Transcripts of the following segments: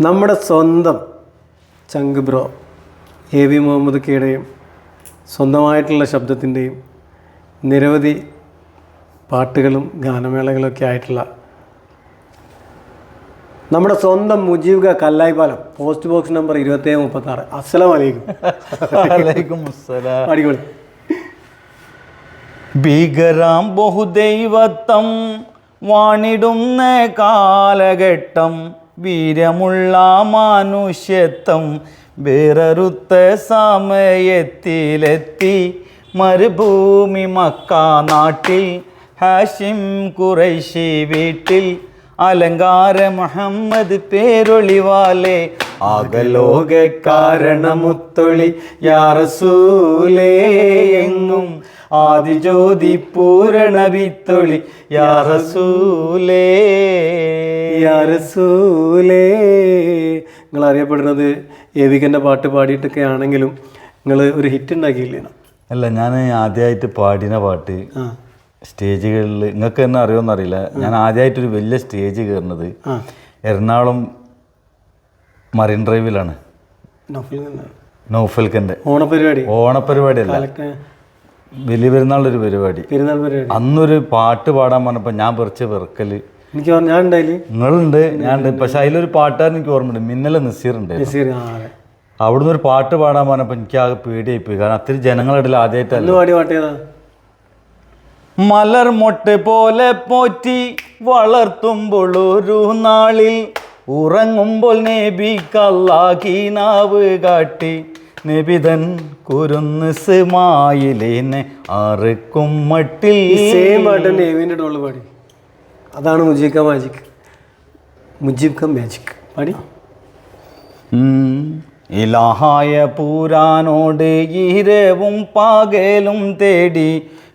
നമ്മുടെ സ്വന്തം ചങ്ക് bro A V Muhammad കെയുടെയും സ്വന്തമായിട്ടുള്ള ശബ്ദത്തിൻ്റെയും നിരവധി പാട്ടുകളും ഗാനമേളകളൊക്കെ ആയിട്ടുള്ള നമ്മുടെ സ്വന്തം മുജീബ് കല്ലായിപ്പാലം പോസ്റ്റ് ബോക്സ് നമ്പർ 2736. അസ്സലാമു അലൈക്കും. വലൈക്കും അസ്സലാം. അടിപൊളി. ഭീകരാം ബഹുദൈവത്വം വാണിടുന്ന കാലഘട്ടം, വീര്യമുള്ള മനുഷ്യത്വം വേറൊരുത്ത സമയത്തിലെത്തി. മരുഭൂമി മക്ക നാട്ടിൽ ഹാഷിം ഖുറൈശി വീട്ടിൽ അലങ്കാര മുഹമ്മദ് പേരൊളിവാലേ ആകലോക കാരണമുത്തൊളി യാ റസൂലേ. എങ്ങും ആദിജ്യോതി പൂരണ വിത്തൊളി യാ റസൂലേ യാ റസൂലേ. നിങ്ങൾ അറിയപ്പെടുന്നത് എവികൻ്റെ പാട്ട് പാടിയിട്ടൊക്കെ ആണെങ്കിലും നിങ്ങൾ ഒരു ഹിറ്റ് ഉണ്ടാക്കിയില്ലേ? അല്ല, ഞാൻ ആദ്യമായിട്ട് പാടിന പാട്ട് സ്റ്റേജുകളിൽ നിങ്ങൾക്ക് തന്നെ അറിയുമെന്നറിയില്ല. ഞാൻ ആദ്യമായിട്ടൊരു വലിയ സ്റ്റേജ് കയറുന്നത് എറണാകുളം മറൈൻ ഡ്രൈവിലാണ്. നൗഫൽക്കൻ്റെ ഓണപരിപാടിയല്ല, വലിയ പെരുന്നാളൊരു പരിപാടി. അന്നൊരു പാട്ട് പാടാൻ പറഞ്ഞപ്പോൾ ഞാൻ പറിച്ച വെറുക്കല് നിങ്ങളുണ്ട്, ഞാനുണ്ട്. പക്ഷെ അതിലൊരു പാട്ടുകാരൻ എനിക്ക് ഓർമ്മയുണ്ട്, മിന്നൽ നസീറുണ്ട്. അവിടുന്ന് ഒരു പാട്ട് പാടാൻ പറഞ്ഞപ്പോൾ എനിക്ക് ആകെ പേടിയായിപ്പോയി. കാരണം അത്തിരി ജനങ്ങളുടെ ഇടയിൽ ആദ്യമായിട്ടല്ല. മലർമൊട്ട് പോലെ പോറ്റി വളർത്തുമ്പോൾ ഒരു നാളിൽ ഉറങ്ങുമ്പോൾ നബിക്കല്ലാഹീനാവ് കാട്ടി. നബിതൻ കുരുന്ന് സ്മായിലിനെ ആർക്കും മട്ടിൽ. പാടി അതാണ് മുജീബ് ക മാജിക് പാടി. ഇലാഹായ പൂരാനോട് ഈരവും പകലും തേടി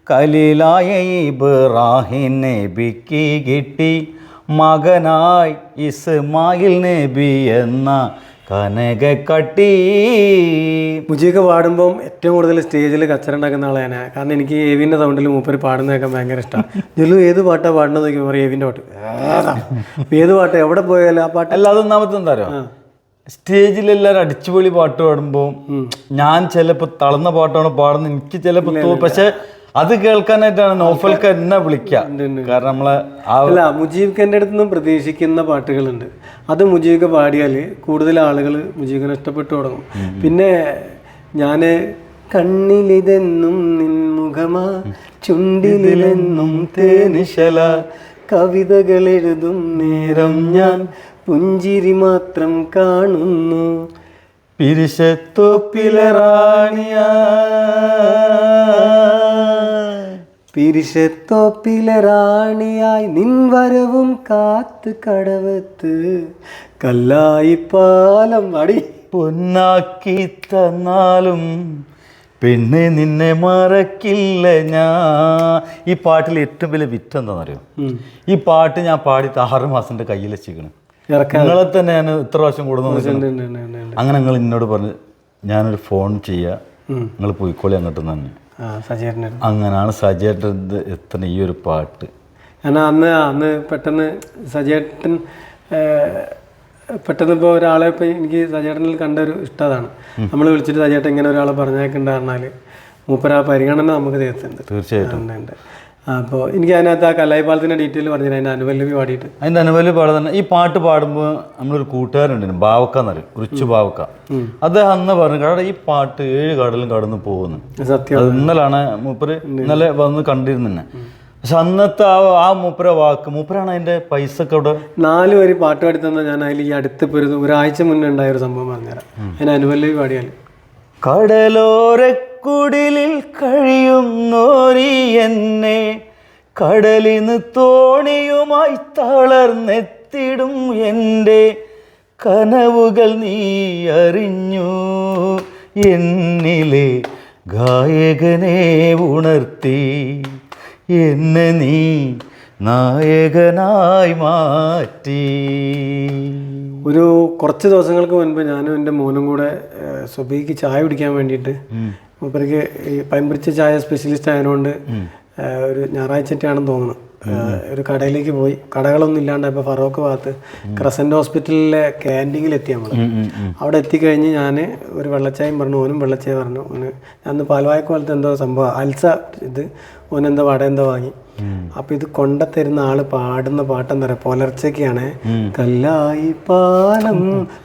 ഖലീലായ ഇബ്രാഹിം നബിക്ക് കിട്ടി. മകനായി ഇസ്മായിൽ നബി എന്ന കനക കട്ടി. മുജീബ് പാടുമ്പം ഏറ്റവും കൂടുതൽ സ്റ്റേജിൽ കച്ചറ ഉണ്ടാക്കുന്ന ആളാണ്. കാരണം എനിക്ക് എവിൻ്റെ സൗണ്ടിൽ മൂപ്പര് പാടുന്നതൊക്കെ ഭയങ്കര ഇഷ്ടമാണ്. ജലു ഏത് പാട്ടാണ് പാടുന്നത് നോക്കി പറയും എവിൻ്റെ പാട്ട്. ഏത് പാട്ട് എവിടെ പോയാലും ആ പാട്ട്. അല്ല, അതൊന്നാമത്തെ എന്താ പറയുക, സ്റ്റേജിലെല്ലാവരും അടിച്ചുപൊളി പാട്ട് പാടുമ്പോൾ ഞാൻ ചിലപ്പോൾ തളർന്ന പാട്ടാണ് പാടുന്നത്. എനിക്ക് ചിലപ്പോൾ പക്ഷെ അത് കേൾക്കാനായിട്ടാണ് നൗഫൽക്ക് എന്നെ വിളിക്കുക. കാരണം നമ്മളെ അല്ല, മുജീബ് ഖാൻ്റെ അടുത്ത് നിന്നും പ്രതീക്ഷിക്കുന്ന പാട്ടുകളുണ്ട്. അത് മുജീബ് പാടിയാൽ കൂടുതൽ ആളുകൾ മുജീബ് ഖാനെ ഇഷ്ടപ്പെട്ടു തുടങ്ങും. പിന്നെ ഞാൻ കണ്ണിലിതെന്നും നിൻമുഖമാ ചുണ്ടിലെന്നും തേനിശല, കവിതകൾ എഴുതും നേരം ഞാൻ പുഞ്ചിരി മാത്രം കാണുന്നു. പിരിശത്തോപ്പിലെ റാണിയായി നിൻ വരവും കാത്ത് കടവത്ത് കല്ലായി പാലം അടി പൊന്നാക്കി തന്നാലും പിന്നെ നിന്നെ മറക്കില്ല ഞാൻ. ഈ പാട്ടിൽ ഏറ്റവും വലിയ വിറ്റെന്താണെന്നറിയോ? ഈ പാട്ട് ഞാൻ പാടിയിട്ട് 6 മാസം എൻ്റെ കയ്യിൽ വെച്ചിരിക്കണം. നിങ്ങളെ തന്നെ ഞാൻ ഇത്ര പ്രാവശ്യം കൂടുന്നു. അങ്ങനെ നിങ്ങൾ എന്നോട് പറഞ്ഞ് ഞാനൊരു ഫോൺ ചെയ്യുക, നിങ്ങൾ പോയിക്കോളി അങ്ങോട്ട് തന്നെ. അങ്ങനെയാണ് സജേട്ടൻ എത്തണ ഈ ഒരു പാട്ട്. ഞാൻ അന്ന് പെട്ടെന്ന് സജേട്ടൻ ഇപ്പോൾ ഒരാളെ ഇപ്പോൾ എനിക്ക് സജേട്ടനിൽ കണ്ട ഒരു ഇഷ്ടതാണ്. നമ്മൾ വിളിച്ചിട്ട് സജേട്ടൻ ഇങ്ങനെ ഒരാളെ പറഞ്ഞേക്കുണ്ട് പറഞ്ഞാൽ മൂപ്പര പരിഗണന നമുക്ക് തീർച്ചയായിട്ടും തീർച്ചയായിട്ടും. അപ്പോൾ എനിക്ക് അതിനകത്ത് ആ കല്ലായിപ്പാലത്തിൻ്റെ ഡീറ്റെയിൽ പറഞ്ഞു അതിൻ്റെ അനുപല്ലവി പാടിയിട്ട്. അതിൻ്റെ അനുപല്ലവി പാടുന്ന ഈ പാട്ട് പാടുമ്പോൾ നമ്മളൊരു കൂട്ടുകാരുണ്ടായിരുന്നു, ബാവക്ക എന്നറിയും, കുറിച്ച് ബാവക്ക. അദ്ദേഹം അന്ന് പറഞ്ഞു കാരണം ഈ പാട്ട് 7 കടലും കടന്നു പോകുന്നു. സത്യം. അത് ഇന്നലെ വന്ന് കണ്ടിരുന്നെ. പക്ഷെ അന്നത്തെ ആ മൂപ്പരാണ് അതിൻ്റെ പൈസ ഒക്കെ അവിടെ 4 വരി പാട്ട് പാടി തന്നാൽ ഞാൻ അതിൽ ഈ അടുത്തിപ്പോൾ ഒരാഴ്ച മുന്നേ ഉണ്ടായൊരു സംഭവം പറഞ്ഞുതരാം. അതിന് അനുപല്ലവി പാടിയാൽ കടലോരക്കുടിലിൽ കഴിയുന്നോരി എന്നെ കടലിന് തോണിയുമായി തളർന്നെത്തിടും എൻ്റെ കനവുകൾ നീ അറിഞ്ഞു എന്നിലെ ഗായകനെ ഉണർത്തി എന്നെ നീ നായകനായി മാറ്റി. ഒരു കുറച്ച് ദിവസങ്ങൾക്ക് മുൻപ് ഞാനും എൻ്റെ മോനും കൂടെ സുബഹിക്ക് ചായ കുടിക്കാൻ വേണ്ടിയിട്ട്, മൂപ്പർക്ക് ഈ പൈമ്പിടിച്ച ചായ സ്പെഷ്യലിസ്റ്റ് ആയതുകൊണ്ട് ഒരു ഞായറാഴ്ചയാണെന്ന് തോന്നുന്നു, ഒരു കടയിലേക്ക് പോയി. കടകളൊന്നും ഇല്ലാണ്ടായപ്പോൾ ഫറോക്ക് ഭാഗത്ത് ക്രസൻറ്റ് ഹോസ്പിറ്റലിലെ ക്യാൻറ്റീനിൽ എത്തി നമ്മൾ. അവിടെ എത്തിക്കഴിഞ്ഞ് ഞാൻ ഒരു വെള്ളച്ചായം പറഞ്ഞു, ഓനും വെള്ളച്ചായ പറഞ്ഞു. ഓന് അന്ന് പാൽവായക്ക് പോലത്തെ എന്തോ സംഭവം അൽസ ഇത് ഓനെന്തോ വട എന്തോ വാങ്ങി. അപ്പം ഇത് കൊണ്ടുത്തരുന്ന ആള് പാടുന്ന പാട്ടെന്താ പറയുക, പുലർച്ചയ്ക്കാണ്. കല്ലായി പാലം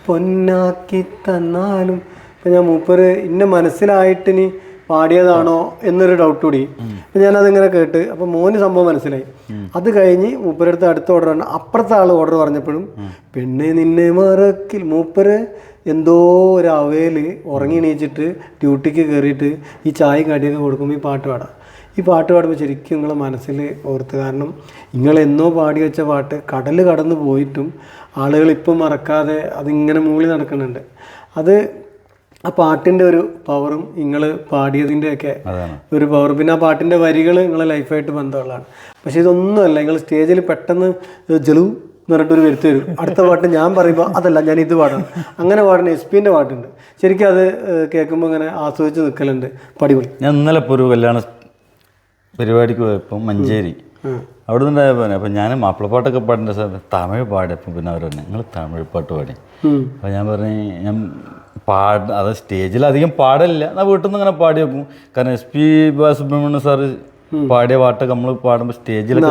പൊന്നാക്കി തന്നാലും. അപ്പം ഞാൻ മൂപ്പര് ഇന്ന മനസ്സിലായിട്ടിനി പാടിയതാണോ എന്നൊരു ഡൗട്ട് കൂടി. അപ്പം ഞാനതിങ്ങനെ കേട്ട്, അപ്പം മോന് സംഭവം മനസ്സിലായി. അത് കഴിഞ്ഞ് മൂപ്പരടുത്ത് അടുത്ത ഓർഡറാണ്. അപ്പുറത്തെ ആൾ ഓർഡർ പറഞ്ഞപ്പോഴും പെണ്ണെ നിന്നെ മറക്കിൽ. മൂപ്പര് എന്തോ ഒരു അവയിൽ ഉറങ്ങി എണീച്ചിട്ട് ഡ്യൂട്ടിക്ക് കയറിയിട്ട് ഈ ചായ കടിയൊക്കെ കൊടുക്കുമ്പോൾ ഈ പാട്ട് പാടാം. ഈ പാട്ട് പാടുമ്പോൾ ശരിക്കും നിങ്ങളെ മനസ്സിൽ ഓർത്ത്. കാരണം നിങ്ങളെന്നോ പാടി വെച്ച പാട്ട് കടൽ കടന്നു പോയിട്ടും ആളുകൾ ഇപ്പം മറക്കാതെ അതിങ്ങനെ മൂളി നടക്കുന്നുണ്ട്. അത് ആ പാട്ടിൻ്റെ ഒരു പവറും നിങ്ങൾ പാടിയതിൻ്റെയൊക്കെ ഒരു പവർ, പിന്നെ ആ പാട്ടിൻ്റെ വരികൾ നിങ്ങളെ ലൈഫായിട്ട് ബന്ധമുള്ളതാണ്. പക്ഷേ ഇതൊന്നുമല്ല, നിങ്ങൾ സ്റ്റേജിൽ പെട്ടെന്ന് ജലു എന്ന് പറഞ്ഞിട്ടൊരു വരുത്തി വരും. അടുത്ത പാട്ട് ഞാൻ പറയുമ്പോൾ അതല്ല ഞാൻ ഇത് പാടണം, അങ്ങനെ പാടുന്ന എസ്.പിൻ്റെ പാട്ടുണ്ട്. ശരിക്കും അത് കേൾക്കുമ്പോൾ ഇങ്ങനെ ആസ്വദിച്ച് നിൽക്കലുണ്ട്. പടിപൊളി. ഞാൻ ഇന്നലെ ഇപ്പോൾ ഒരു കല്യാണ പരിപാടിക്ക് പോയപ്പോൾ മഞ്ചേരി അവിടെ നിന്നുണ്ടായ പോലെ അപ്പം ഞാൻ മാപ്പിളപ്പാട്ടൊക്കെ പാടേണ്ട സമയത്ത് തമിഴ് പാടിയപ്പോൾ പിന്നെ അവർ പറഞ്ഞു നിങ്ങൾ തമിഴ് പാട്ട് പാടി. അപ്പോൾ ഞാൻ പറഞ്ഞു ഞാൻ അത് സ്റ്റേജിൽ അധികം പാടില്ല, എന്നാൽ വീട്ടിൽ നിന്ന് ഇങ്ങനെ പാടി വെക്കും. കാരണം എസ്.പി. ബാലസുബ്രഹ്മണ്യം സാറ് പാടിയ പാട്ടൊക്കെ നമ്മൾ പാടുമ്പോൾ സ്റ്റേജിൽ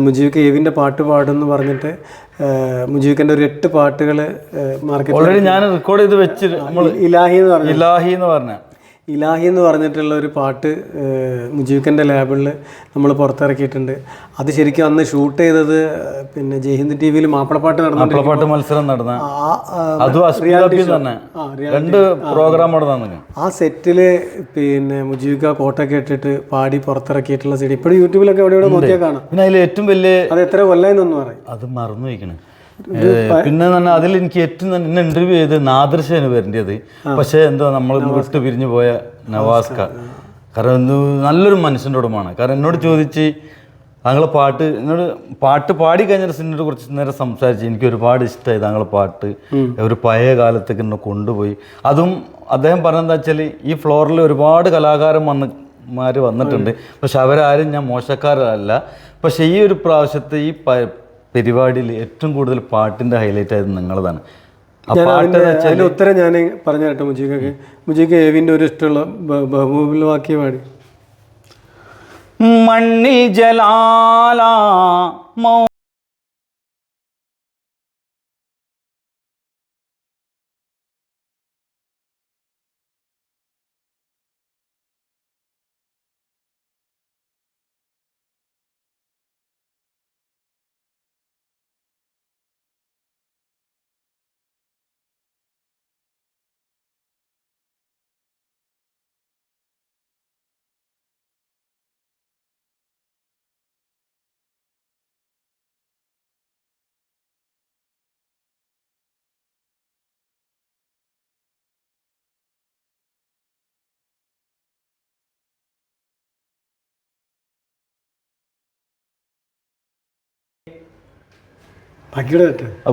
മുജീബ് ഏവിൻ്റെ പാട്ട് പാടുമെന്ന് പറഞ്ഞിട്ട് മുജീബിൻ്റെ ഒരു 8 പാട്ടുകൾ മാർക്കറ്റിൽ ഓൾറെഡി ഞാൻ റെക്കോർഡ് ചെയ്ത് വെച്ച് നമ്മൾ ഇലാഹി എന്ന് പറഞ്ഞ ഇലാഹി എന്ന് പറഞ്ഞിട്ടുള്ള ഒരു പാട്ട് മുജീബിൻ്റെ ലാബിൽ നമ്മൾ പുറത്തിറക്കിയിട്ടുണ്ട്. അത് ശരിക്കും അന്ന് ഷൂട്ട് ചെയ്തത് പിന്നെ ജയ്ഹിന്ദ് ടി വിയിൽ മാപ്പിളപ്പാട്ട് മത്സരം നടന്ന രണ്ട് പ്രോഗ്രാം. ആ സെറ്റിൽ പിന്നെ മുജീബ് കോട്ടൊക്കെ ഇട്ടിട്ട് പാടി പുറത്തിറക്കിയിട്ടുള്ള സീഡി ഇപ്പോഴും യൂട്യൂബിലൊക്കെ എവിടെ നോക്കിയാൽ കാണാം. പിന്നെ അതിൽ ഏറ്റവും വലിയ അത് എത്ര കൊല്ലായെന്നൊന്നും പറയും, അത് മറന്നു വയ്ക്കണേ. പിന്നെ തന്നെ അതിൽ എനിക്ക് ഏറ്റവും എന്നെ ഇന്റർവ്യൂ ചെയ്ത് നാദൃശാണ് വരേണ്ടത്. പക്ഷെ എന്തോ നമ്മൾ വിട്ട് പിരിഞ്ഞു പോയ നവാസ്ക. കാരണം നല്ലൊരു മനുഷ്യൻ്റെ ഉടമാണ്. കാരണം എന്നോട് ചോദിച്ച് താങ്കളെ പാട്ട് എന്നോട് പാട്ട് പാടി കഴിഞ്ഞ സിനിമയെ കുറച്ച് നേരം സംസാരിച്ച് എനിക്ക് ഒരുപാട് ഇഷ്ടമായി താങ്കളെ പാട്ട്. ഒരു പഴയ കാലത്തേക്ക് എന്നെ കൊണ്ടുപോയി. അതും അദ്ദേഹം പറഞ്ഞെന്താ വെച്ചാൽ ഈ ഫ്ലോറിൽ ഒരുപാട് കലാകാരന്മാർ വന്നിട്ടുണ്ട്, പക്ഷെ അവരാരും ഞാൻ മോശക്കാരല്ല. പക്ഷെ ഈ ഒരു പ്രാവശ്യത്തെ ഈ പരിപാടിയിൽ ഏറ്റവും കൂടുതൽ പാട്ടിൻ്റെ ഹൈലൈറ്റ് ആയത് നിങ്ങളതാണ്. അതിൻ്റെ ഉത്തരം ഞാൻ പറഞ്ഞു കേട്ടോ മുജീബ്. മുജീബ് ഏവിൻ്റെ ഒരു ഇഷ്ടമുള്ള ബഹബൂബിൽ വാക്യ പാടി. മണ്ണിൽ ജലാല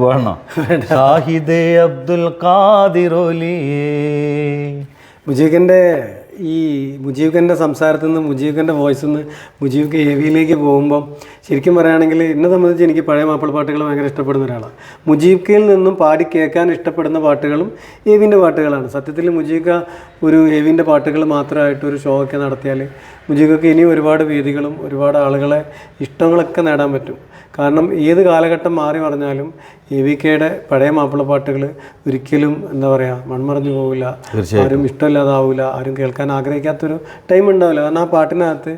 വേണോ? ഷാഹിദേ അബ്ദുൽ ഖാദിർ മുജീബിൻ്റെ ഈ മുജീബ് ഖാൻ്റെ സംസാരത്തിൽ നിന്ന് മുജീബ് ഖാൻ്റെ വോയിസിൽ നിന്ന് മുജീബ് ഖാൻ ഹെവിയിലേക്ക് പോകുമ്പം ശരിക്കും പറയുകയാണെങ്കിൽ എന്നെ സംബന്ധിച്ച് എനിക്ക് പഴയ മാപ്പിള പാട്ടുകൾ ഭയങ്കര ഇഷ്ടപ്പെടുന്ന ഒരാളാണ്. മുജീബ് ഖയിൽ നിന്നും പാടി കേൾക്കാൻ ഇഷ്ടപ്പെടുന്ന പാട്ടുകളും ഹെവിൻ്റെ പാട്ടുകളാണ്. സത്യത്തിൽ മുജീബ് ഖാൻ ഒരു ഹെവിൻ്റെ പാട്ടുകൾ മാത്രമായിട്ട് ഒരു ഷോ ഒക്കെ നടത്തിയാൽ മുജീബ് ഖാക്ക് ഇനിയും ഒരുപാട് വേദികളും ഒരുപാട് ആളുകളെ ഇഷ്ടങ്ങളൊക്കെ നേടാൻ പറ്റും. കാരണം ഏത് കാലഘട്ടം മാറി പറഞ്ഞാലും എ.വി.കെയുടെ പഴയ മാപ്പിളപ്പാട്ടുകൾ ഒരിക്കലും എന്താ പറയുക മൺമറഞ്ഞു പോവില്ല, ആരും ഇഷ്ടമില്ലാതാവില്ല, ആരും കേൾക്കാൻ ആഗ്രഹിക്കാത്തൊരു ടൈം ഉണ്ടാവില്ല. കാരണം ആ പാട്ടിനകത്ത്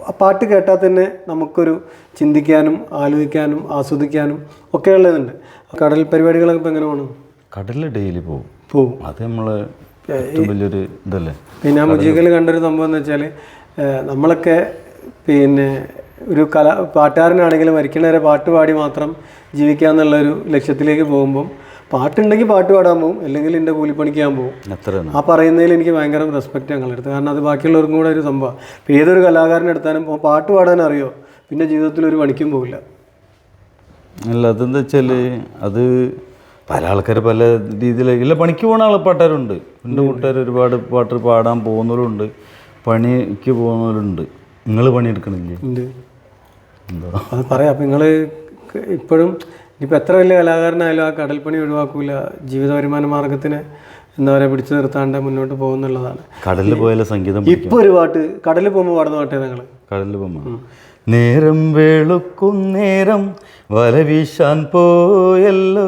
ആ പാട്ട് കേട്ടാൽ തന്നെ നമുക്കൊരു ചിന്തിക്കാനും ആലോചിക്കാനും ആസ്വദിക്കാനും ഒക്കെ ഉള്ളതുണ്ട്. കടൽ പരിപാടികളൊക്കെ ഇപ്പം എങ്ങനെ പോകണം? കടലിൽ ഡെയിലി പോവും. അത് നമ്മൾ വലിയൊരു ഇതല്ലേ. പിന്നെ ആ മുജീബിൽ കണ്ടൊരു സംഭവം എന്ന് വെച്ചാൽ നമ്മളൊക്കെ പിന്നെ ഒരു പാട്ടുകാരനാണെങ്കിലും മരിക്കണവരെ പാട്ട് പാടി മാത്രം ജീവിക്കുക എന്നുള്ളൊരു ലക്ഷ്യത്തിലേക്ക് പോകുമ്പം പാട്ടുണ്ടെങ്കിൽ പാട്ട് പാടാൻ പോകും, അല്ലെങ്കിൽ എൻ്റെ കൂലിപ്പണിക്ക് ഞാൻ പോകും. ആ പറയുന്നതിൽ എനിക്ക് ഭയങ്കര റെസ്പെക്റ്റ് ഞങ്ങളെടുത്ത്. കാരണം അത് ബാക്കിയുള്ളവർക്കും കൂടെ ഒരു സംഭവമാണ്. ഇപ്പോൾ ഏതൊരു കലാകാരനെടുത്താലും പാട്ട് പാടാൻ അറിയോ പിന്നെ ജീവിതത്തിൽ ഒരു പണിക്കും പോകില്ല. അല്ല, അതെന്താ വെച്ചാൽ അത് പല ആൾക്കാർ പല രീതിയിലുള്ള പണിക്ക് പോകുന്ന പാട്ടുകാരുണ്ട്. എൻ്റെ കൂട്ടുകാർ ഒരുപാട് പാട്ട് പാടാൻ പോകുന്നവരുണ്ട്, പണിക്ക് പോകുന്നവരുണ്ട്. നിങ്ങൾ പണിയെടുക്കണില്ലേ? എന്താ അത് പറയാം. അപ്പം നിങ്ങൾ ഇപ്പോഴും ഇനിയിപ്പോൾ എത്ര വലിയ കലാകാരനായാലും ആ കടൽപ്പണി ഒഴിവാക്കൂല. ജീവിത വരുമാന മാർഗത്തിന് എന്താ പറയുക പിടിച്ചു നിർത്താണ്ട് മുന്നോട്ട് പോകുന്നുള്ളതാണ്. കടലിൽ പോയാലും സംഗീതം ഇപ്പോൾ ഒരു പാട്ട് കടലിൽ പോകുമ്പോൾ പാടുന്ന പാട്ടേ നിങ്ങൾ കടലിൽ പോകുമ്പോൾ നേരം വെളുക്കും നേരം വല വീശാൻ പോയല്ലോ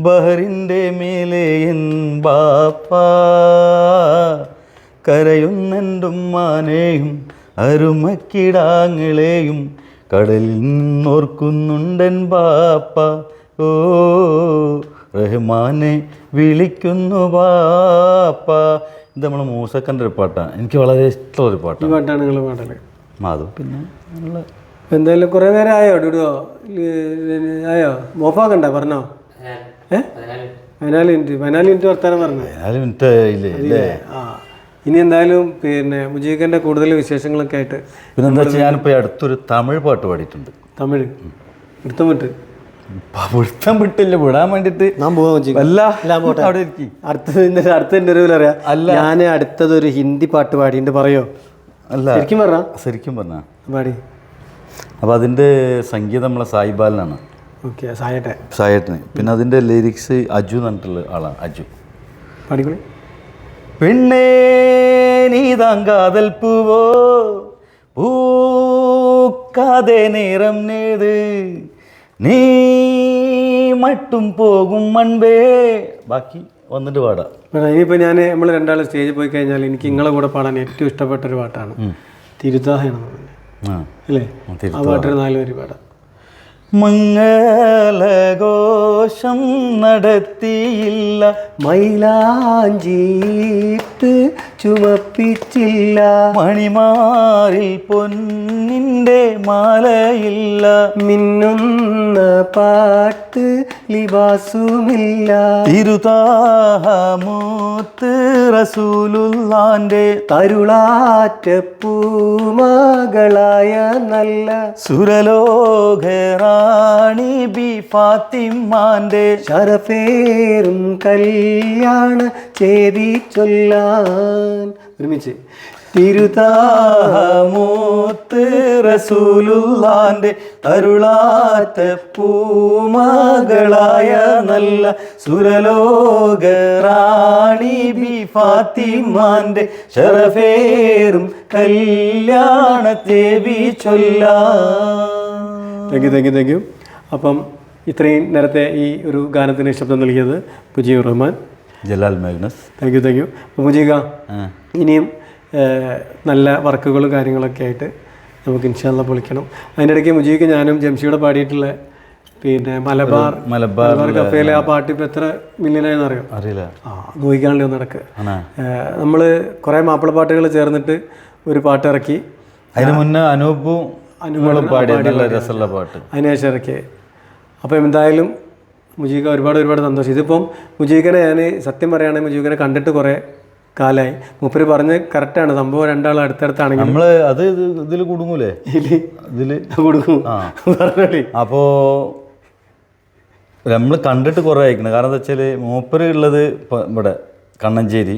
ബഹറിൻ്റെ മേലെ എൻ ബാപ്പാ കരയുന്നെണ്ടും മാനെയും അരുമക്കിടാങ്ങളെയും കടലിൽ നിന്നോർക്കുന്നുണ്ടൻ ബാപ്പ. ഓ റഹ്മാനെ വിളിക്കുന്നു ബാപ്പ. ഇത് നമ്മൾ മൂസക്കൻ്റെ ഒരു പാട്ടാണ്. എനിക്ക് വളരെ ഇഷ്ടമുള്ളൊരു പാട്ടാണ്. ഈ പാട്ടാണ് നിങ്ങൾ പാടല്? അതും പിന്നെ നമ്മൾ എന്തായാലും കുറേ നേരം ആയോ ഡുഡോ? ആയോ മോഫാക്കണ്ട പറഞ്ഞോ? 14 മിനിറ്റ് വർത്താനം പറഞ്ഞു. 14 മിനിറ്റ് ഇല്ലേ? ആ ഇനി എന്തായാലും പിന്നെ മുജീബ് ഖാൻ്റെ കൂടുതൽ വിശേഷങ്ങളൊക്കെ ആയിട്ട് പിന്നെ എന്താ വെച്ചാൽ ഞാനിപ്പോൾ അടുത്തൊരു തമിഴ് പാട്ട് പാടിയിട്ടുണ്ട്. തമിഴ് പിടുത്തം വിട്ട് പിടുത്തം വിട്ടില്ല, വിടാൻ വേണ്ടിയിട്ട് ഞാൻ പോവാൻ അടുത്ത ഇന്റർവ്യൂവിൽ അറിയാം. അല്ല, ഞാൻ അടുത്തതൊരു ഹിന്ദി പാട്ട് പാടിയിട്ട് പറയോ? അല്ല, ശരിക്കും പറഞ്ഞ പാടി. അപ്പോൾ അതിൻ്റെ സംഗീതം നമ്മളെ സായിബാലനാണ്. ഓക്കെ, സായേട്ടന്. പിന്നെ അതിൻ്റെ ലിറിക്സ് അജു എന്ന് പറഞ്ഞിട്ടുള്ള ആളാണ്. അജു പാടിക്കോളി. പെണ്ണേ നീതാൻ കാതൽ പൂവോ പൂക്കാതെ നേരം നേത് നീ മട്ടും പോകും മൺപേ. ബാക്കി വന്നിട്ട് പാടാം. ഇനിയിപ്പോൾ നമ്മൾ രണ്ടാളും സ്റ്റേജിൽ പോയി കഴിഞ്ഞാൽ എനിക്ക് നിങ്ങളെ കൂടെ പാടാൻ ഏറ്റവും ഇഷ്ടപ്പെട്ടൊരു പാട്ടാണ് തിരുത്താഹയാണ് അല്ലേ? ആ പാട്ടൊരു 4 വരി പാടാം. മംഗളഘോഷം നടത്തിയില്ല, മൈലാഞ്ചീട്ട് ചുമപ്പിച്ചില്ല, മണിമാറിൽ പൊന്നിൻ്റെ മാലയില്ല, മിന്നുന്ന പാട്ട് ലിബാസുമില്ല, തിരുതാഹമൂത്ത് റസൂലുള്ളാന്റെ തരുളാറ്റ പൂമകളായ നല്ല സുരലോകറാണി ബി ഫാത്തിമാന്റെ ശരഫേറും കല്യാണ ചേരി ചൊല്ലാൻ. ഒരുമിച്ച് തിരുതാഹമൂത്ത് റസൂലുള്ളാന്റെ തരുളാറ്റ പൂമകളായ നല്ല സുരലോകറാണി ബി ഫാത്തിമാന്റെ ശരഫേറും കല്യാണത്തേവി ചൊല്ലാൻ. Thank you. അപ്പം ഇത്രയും നേരത്തെ ഈ ഒരു ഗാനത്തിന് ശബ്ദം നൽകിയത് Mujeeb Rahman, Jalal Magnus. Thank you. അപ്പോൾ മുജീബ ഇനിയും നല്ല വർക്കുകളും കാര്യങ്ങളൊക്കെ ആയിട്ട് നമുക്ക് ഇൻഷാ അല്ലാഹ് പൊളിക്കണം. അതിനിടയ്ക്ക് മുജീബിക്ക് ഞാനും ജംഷിയുടെ പാടിയിട്ടുള്ള പിന്നെ മലബാർ കഫേയിലെ ആ പാട്ട് ഇപ്പോൾ എത്ര മില്യനായെന്ന് അറിയില്ല. നോക്കിക്കാണ്ട് നടക്കുക. നമ്മൾ കുറേ മാപ്പിള പാട്ടുകൾ ചേർന്നിട്ട് ഒരു പാട്ട് ഇറക്കി. അതിന് മുന്നേ അനൂപും രസമുള്ള പാട്ട് അതിനുശേഷം ഇറക്കി. അപ്പോൾ എന്തായാലും മുജീബ് ഒരുപാട് സന്തോഷം. ഇതിപ്പം മുജീബിനെ ഞാൻ സത്യം പറയുകയാണെങ്കിൽ മുജീബിനെ കണ്ടിട്ട് കുറേ കാലമായി. മൂപ്പര് പറഞ്ഞ് കറക്റ്റാണ് സംഭവം. രണ്ടാളും അടുത്തടുത്താണെങ്കിൽ നമ്മൾ അത് ഇതിൽ കുടുങ്ങൂലേ? ഇതിൽ കുടുങ്ങും പറഞ്ഞോളി. അപ്പോൾ നമ്മൾ കണ്ടിട്ട് കുറേ അയക്കണം. കാരണം എന്താ വെച്ചാൽ മൂപ്പര് ഉള്ളത് ഇവിടെ കണ്ണഞ്ചേരി,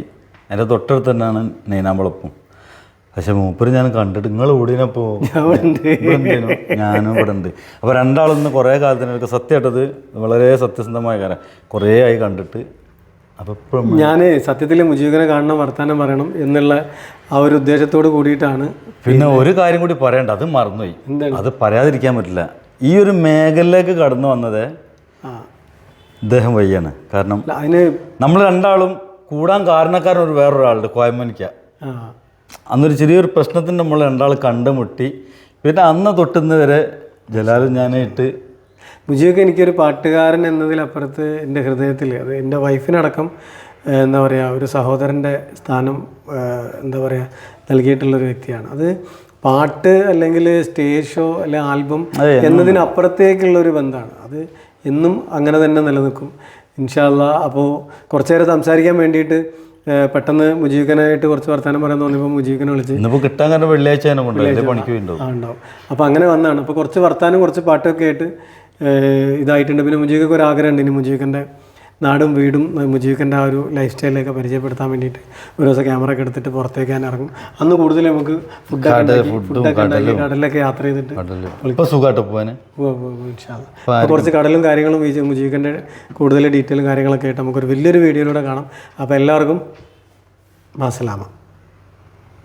എൻ്റെ തൊട്ടടുത്ത് തന്നെയാണ് നൈനാമ്പളപ്പം. പക്ഷെ മൂപ്പര് ഞാൻ കണ്ടിട്ട് നിങ്ങൾ ഓടിനപ്പോ ഞാനും ഇവിടെ ഉണ്ട്. അപ്പോൾ രണ്ടാളൊന്ന് കുറേ കാലത്തിനൊക്കെ സത്യമായിട്ടത് വളരെ സത്യസന്ധമായ കാര്യം കുറേ ആയി കണ്ടിട്ട്. അപ്പോൾ ഇപ്പോഴും ഞാൻ സത്യത്തിൽ മുജീബിനെ കാണണം, വർത്താനം പറയണം എന്നുള്ള ആ ഒരു ഉദ്ദേശത്തോട് കൂടിയിട്ടാണ്. പിന്നെ ഒരു കാര്യം കൂടി പറയണ്ട, അത് മറന്നുപോയി, അത് പറയാതിരിക്കാൻ പറ്റില്ല. ഈ ഒരു മേഖലയിലേക്ക് കടന്നു വന്നത് ഇദ്ദേഹം വഴിയാണ്. കാരണം അതിന് നമ്മൾ രണ്ടാളും കൂടാൻ കാരണക്കാരൻ ഒരു വേറൊരാളുണ്ട്, കോയമ്മനിക്ക. അന്നൊരു ചെറിയൊരു പ്രശ്നത്തിന് നമ്മൾ രണ്ടാൾ കണ്ടുമുട്ടി. പിന്നെ അന്ന് തൊട്ടുന്ന് വരെ ജലാലും ഞാനായിട്ട് മുജിയൊക്കെ എനിക്കൊരു പാട്ടുകാരൻ എന്നതിലപ്പുറത്ത് എൻ്റെ ഹൃദയത്തിൽ, അത് എൻ്റെ വൈഫിനടക്കം എന്താ പറയുക, ഒരു സഹോദരൻ്റെ സ്ഥാനം എന്താ പറയുക നൽകിയിട്ടുള്ളൊരു വ്യക്തിയാണ്. അത് പാട്ട് അല്ലെങ്കിൽ സ്റ്റേജ് ഷോ അല്ലെങ്കിൽ ആൽബം എന്നതിനപ്പുറത്തേക്കുള്ളൊരു ബന്ധമാണ്. അത് എന്നും അങ്ങനെ തന്നെ നിലനിൽക്കും ഇൻഷാ അല്ലാ. അപ്പോൾ കുറച്ച് നേരം സംസാരിക്കാൻ വേണ്ടിയിട്ട് പെട്ടെന്ന് മുജീബിനായിട്ട് കുറച്ച് വർത്തമാനം പറയാൻ തോന്നിയപ്പോൾ മുജീബിനെ വിളിച്ച് ഇന്നിപ്പോൾ കിട്ടാൻ കാരണം വെള്ളിയാഴ്ച പണിക്ക് ഉണ്ടാവും. അപ്പോൾ അങ്ങനെ വന്നതാണ്. അപ്പോൾ കുറച്ച് വർത്തമാനം കുറച്ച് പാട്ടൊക്കെ ആയിട്ട് ഇതായിട്ടുണ്ട്. പിന്നെ മുജീബിക്ക് ഒരു ആഗ്രഹമുണ്ട്, ഇനി മുജീബിൻ്റെ നാടും വീടും മുജീബിൻ്റെ ആ ഒരു ലൈഫ് സ്റ്റൈലൊക്കെ പരിചയപ്പെടുത്താൻ വേണ്ടിയിട്ട് ഒരു ദിവസം ക്യാമറ ഒക്കെ എടുത്തിട്ട് പുറത്തേക്ക് ഞാൻ ഇറങ്ങും. അന്ന് കൂടുതൽ നമുക്ക് ഫുഡൊക്കെ ഉണ്ടാക്കി കടലിലൊക്കെ യാത്ര ചെയ്തിട്ട് സുഖമായിട്ട് പോകാൻ കുറച്ച് കടലും കാര്യങ്ങളും മുജീബിൻ്റെ കൂടുതൽ ഡീറ്റെയിലും കാര്യങ്ങളൊക്കെ ആയിട്ട് നമുക്കൊരു വലിയൊരു വീഡിയോയിലൂടെ കാണാം. അപ്പോൾ എല്ലാവർക്കും മാസലാമ.